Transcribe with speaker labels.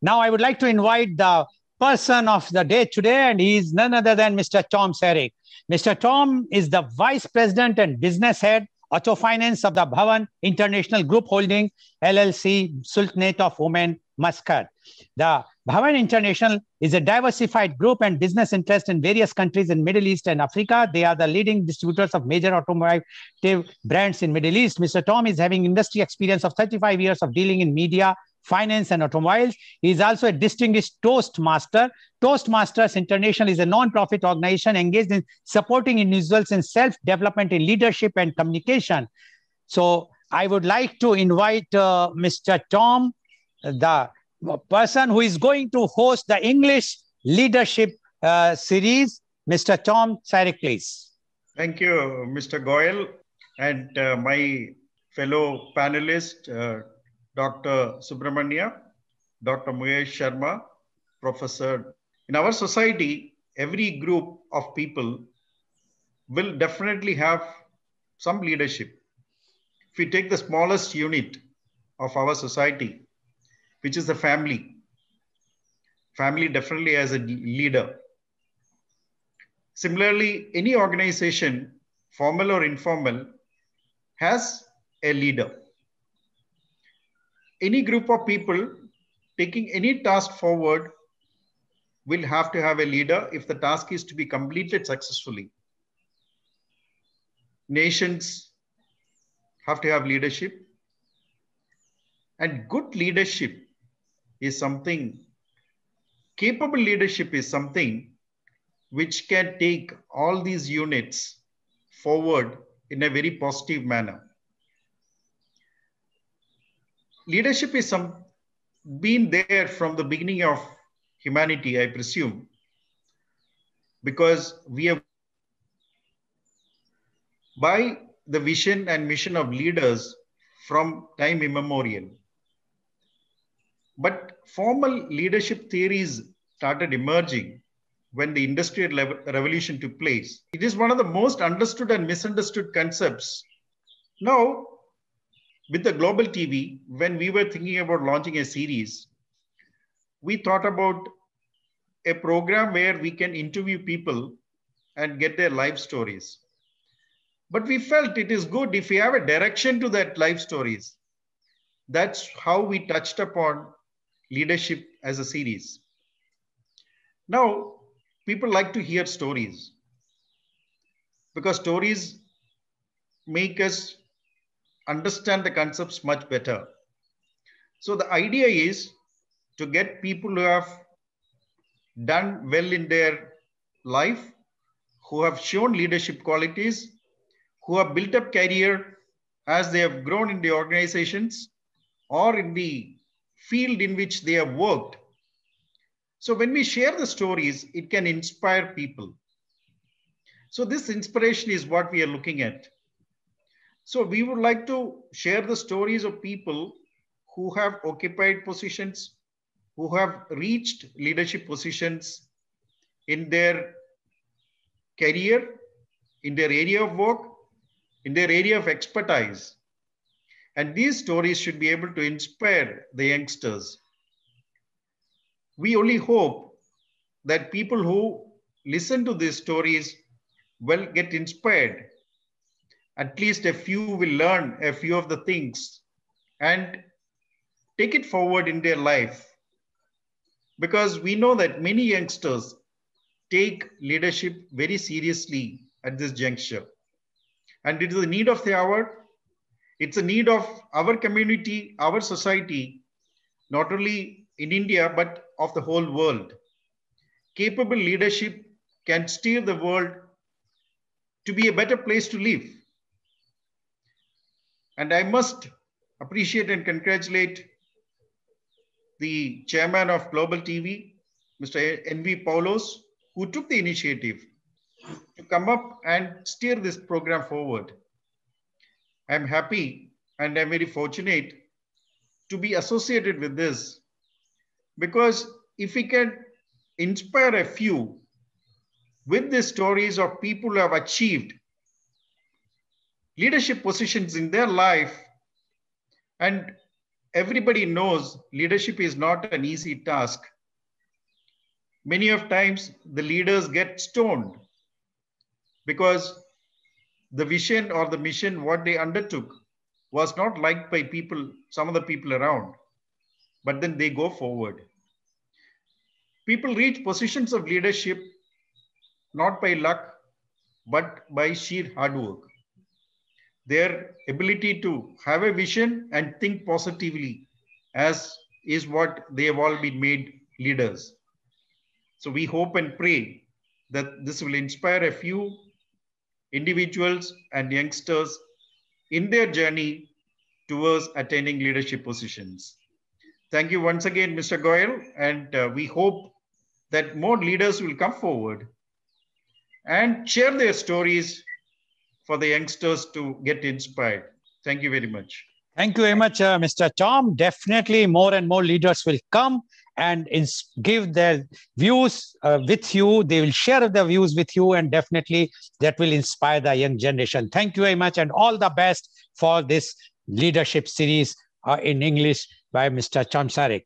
Speaker 1: Now I would like to invite the person of the day today, and he is none other than Mr. Tom Sarek. Mr. Tom is the Vice President and Business Head, Auto Finance of the Bhavan International Group Holding, LLC, Sultanate of Oman, Muscat. The Bhavan International is a diversified group and business interest in various countries in Middle East and Africa. They are the leading distributors of major automotive brands in Middle East. Mr. Tom is having industry experience of 35 years of dealing in media, finance, and automobiles. He is also a distinguished Toastmaster. Toastmasters International is a non-profit organization engaged in supporting individuals in self-development in leadership and communication. So I would like to invite Mr. Tom, the person who is going to host the English leadership series. Mr. Tom Sarek, please.
Speaker 2: Thank you, Mr. Goyal, and my fellow panelist, Dr. Subramania, Dr. Mukesh Sharma, Professor. In our society, every group of people will definitely have some leadership. If we take the smallest unit of our society, which is the family, family definitely has a leader. Similarly, any organization, formal or informal, has a leader. Any group of people taking any task forward will have to have a leader if the task is to be completed successfully. Nations have to have leadership, and good leadership is something, capable leadership is something which can take all these units forward in a very positive manner. Leadership is been there from the beginning of humanity, I presume, because we have, by the vision and mission of leaders from time immemorial. But formal leadership theories started emerging when the Industrial Revolution took place. It is one of the most understood and misunderstood concepts. Now, with the Global TV, when we were thinking about launching a series, we thought about a program where we can interview people and get their life stories. But we felt it is good if we have a direction to that life stories. That's how we touched upon leadership as a series. Now, people like to hear stories because stories make us understand the concepts much better. So the idea is to get people who have done well in their life, who have shown leadership qualities, who have built up career as they have grown in the organizations or in the field in which they have worked. So when we share the stories, it can inspire people. So this inspiration is what we are looking at. So we would like to share the stories of people who have occupied positions, who have reached leadership positions in their career, in their area of work, in their area of expertise. And these stories should be able to inspire the youngsters. We only hope that people who listen to these stories will get inspired. At least a few will learn a few of the things and take it forward in their life. Because we know that many youngsters take leadership very seriously at this juncture. And it is a need of the hour. It's a need of our community, our society, not only in India, but of the whole world. Capable leadership can steer the world to be a better place to live. And I must appreciate and congratulate the chairman of Global TV, Mr. N.V. Paulos, who took the initiative to come up and steer this program forward. I'm happy and I'm very fortunate to be associated with this, because if we can inspire a few with the stories of people who have achieved leadership positions in their life and everybody knows leadership is not an easy task. Many of times the leaders get stoned because the vision or the mission, what they undertook, was not liked by people, some of the people around, but then they go forward. People reach positions of leadership not by luck, but by sheer hard work. Their ability to have a vision and think positively as is what they have all been made leaders. So we hope and pray that this will inspire a few individuals and youngsters in their journey towards attaining leadership positions. Thank you once again, Mr. Goyal, and we hope that more leaders will come forward and share their stories for the youngsters to get inspired. Thank you very much.
Speaker 1: Thank you very much, Mr. Tom. Definitely more and more leaders will come and give their views with you. They will share their views with you, and definitely that will inspire the young generation. Thank you very much, and all the best for this leadership series in English by Mr. Tom Sarek.